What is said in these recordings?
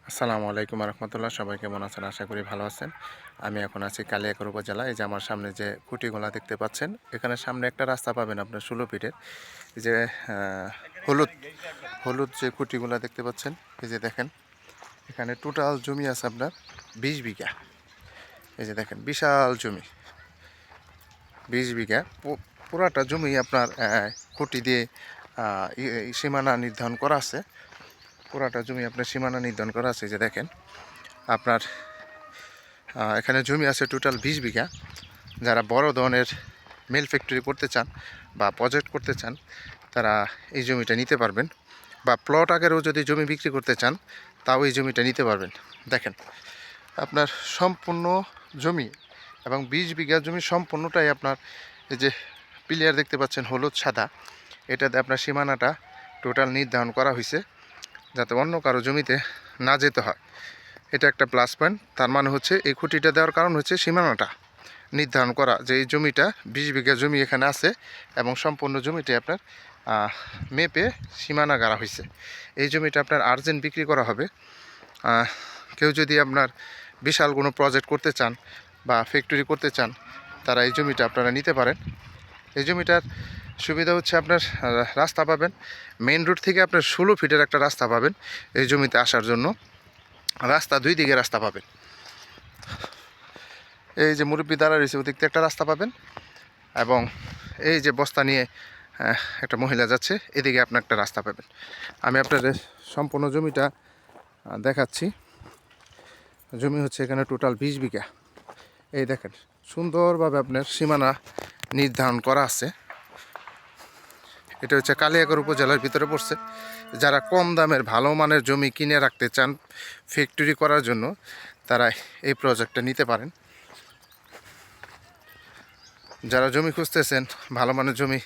আসসালামু আলাইকুম রহমতুল্লাহ। সবাই কেমন আছেন? আশা করি ভালো আছেন। আমি এখন আছি কালিয়াকৈর উপজেলা। এই যে আমার সামনে যে খুঁটিগুলা দেখতে পাচ্ছেন, এখানে সামনে একটা রাস্তা পাবেন আপনার 16 ফিটের। এই যে হলুদ হলুদ যে খুঁটিগুলা দেখতে পাচ্ছেন, এই যে দেখেন এখানে টোটাল জমি আছে আপনার 20 বিঘা। এই যে দেখেন বিশাল জমি, 20 বিঘা পুরাটা জমি আপনার খুঁটি দিয়ে সীমানা নির্ধারণ করা আছে। পুরাটা জমি আপনার সীমানা নির্ধারণ করা আছে। এই যে দেখেন আপনার এখানে জমি আছে টোটাল 20 বিঘা। যারা বড় ধরনের মিল ফ্যাক্টরি করতে চান বা প্রজেক্ট করতে চান, তারা এই জমিটা নিতে পারবেন। বা প্লট আকারেও যদি জমি বিক্রি করতে চান, তাও এই জমিটা নিতে পারবেন। দেখেন আপনার সম্পূর্ণ জমি এবং 20 বিঘা জমি সম্পূর্ণটাই আপনার এই যে প্লেয়ার দেখতে পাচ্ছেন হলুদ সাদা, এটাতে আপনার সীমানাটা টোটাল নির্ধারণ করা হয়েছে যাতে অন্য কারো জমিতে না যেতে হয়। এটা একটা প্লাস পয়েন্ট। তার মানে হচ্ছে এই খুঁটিটা দেওয়ার কারণ হচ্ছে সীমানাটা নির্ধারণ করা, যে এই জমিটা 20 বিঘা জমি এখানে আছে এবং সম্পূর্ণ জমিটি আপনার মেপে সীমানা গাড়া হয়েছে। এই জমিটা আপনার আর্জেন্ট বিক্রি করা হবে। কেউ যদি আপনার বিশাল কোনো প্রজেক্ট করতে চান বা ফ্যাক্টরি করতে চান, তারা এই জমিটা আপনারা নিতে পারেন। এই জমিটার সুবিধা হচ্ছে আপনার রাস্তা পাবেন, মেইন রোড থেকে আপনার 16 ফিটের একটা রাস্তা পাবেন এই জমিতে আসার জন্য। রাস্তা 2 দিকে রাস্তা পাবেন। এই যে মুরব্বী দাঁড়া রয়েছে ওদিক থেকে একটা রাস্তা পাবেন, এবং এই যে বস্তা নিয়ে একটা মহিলা যাচ্ছে, এদিকে আপনার একটা রাস্তা পাবেন। আমি আপনাদের সম্পূর্ণ জমিটা দেখাচ্ছি। জমি হচ্ছে এখানে টোটাল 20 বিঘা। এই দেখেন সুন্দরভাবে আপনার সীমানা নির্ধারণ করা আছে। এটা হচ্ছে কালিয়াকৈর উপজেলার ভিতরে পড়ছে। যারা কম দামের ভালো মানের জমি কিনে রাখতে চান ফ্যাক্টরি করার জন্য, তারা এই প্রজেক্টটা নিতে পারেন। যারা জমি খুঁজতেছেন, ভালো মানের জমি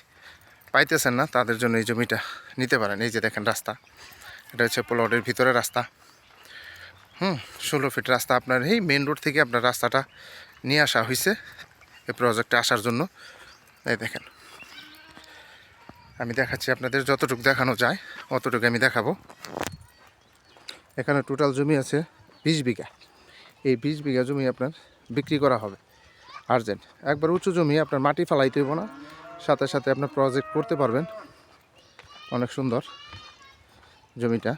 পাইতেছেন না, তাদের জন্য এই জমিটা নিতে পারেন। এই যে দেখেন রাস্তা, এটা হচ্ছে প্লটের ভিতরে রাস্তা। 16 ফিট রাস্তা আপনার এই মেন রোড থেকে আপনার রাস্তাটা নিয়ে আসা হয়েছে এই প্রজেক্টে আসার জন্য। এই দেখেন আমি দেখাচ্ছি আপনাদের, যতটুকু দেখানো যায় অতটুকু আমি দেখাবো। এখানে টোটাল জমি আছে 20 বিঘা। এই 20 বিঘা জমি আপনার বিক্রি করা হবে আর্জেন্ট। একবার উঁচু জমি, আপনার মাটি ফালাইতে হইব না, সাথে সাথে আপনার প্রজেক্ট করতে পারবেন। অনেক সুন্দর জমিটা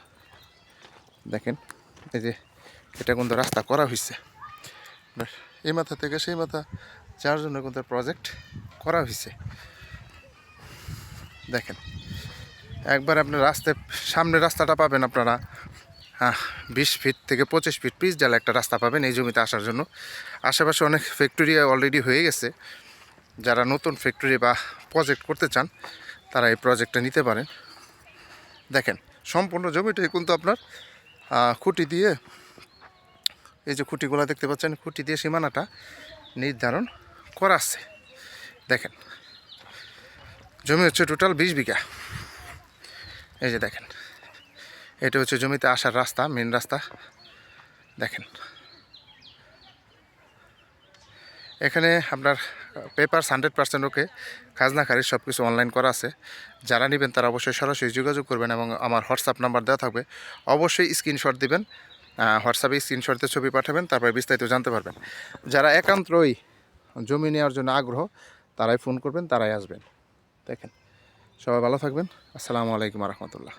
দেখেন। এই যে এটা কিন্তু রাস্তা করা হয়েছে, এই মাথা থেকে সেই মাথা যার জন্য কিন্তু প্রজেক্ট করা হয়েছে। দেখেন একবার আপনার রাস্তায় সামনে রাস্তাটা পাবেন আপনারা 20 ফিট থেকে 25 ফিট পিচ ডাল একটা রাস্তা পাবেন এই জমিতে আসার জন্য। আশেপাশে অনেক ফ্যাক্টরি অলরেডি হয়ে গেছে। যারা নতুন ফ্যাক্টরি বা প্রজেক্ট করতে চান, তারা এই প্রজেক্টটা নিতে পারেন। দেখেন সম্পূর্ণ জমিটাই কিন্তু আপনার খুঁটি দিয়ে, এই যে খুঁটিগুলো দেখতে পাচ্ছেন, খুঁটি দিয়ে সীমানাটা নির্ধারণ করা আছে। দেখেন জমি হচ্ছে টোটাল 20 বিঘা। এই যে দেখেন এটা হচ্ছে জমিতে আসার রাস্তা, মেন রাস্তা। দেখেন এখানে আপনার পেপার 100% ওকে, খাজনা খারিজ সব কিছু অনলাইন করা আছে। যারা নেবেন তারা অবশ্যই সরাসরি যোগাযোগ করবেন, এবং আমার হোয়াটসঅ্যাপ নাম্বার দেওয়া থাকবে, অবশ্যই স্ক্রিনশট দিবেন। হোয়াটসঅ্যাপে স্ক্রিনশটে ছবি পাঠাবেন, তারপরে বিস্তারিত জানতে পারবেন। যারা একান্তই জমি নেওয়ার জন্য আগ্রহ, তারাই ফোন করবেন, তারাই আসবেন। দেখেন সবাই ভালো থাকবেন। আসসালামু আলাইকুম রহমতুল্লাহ।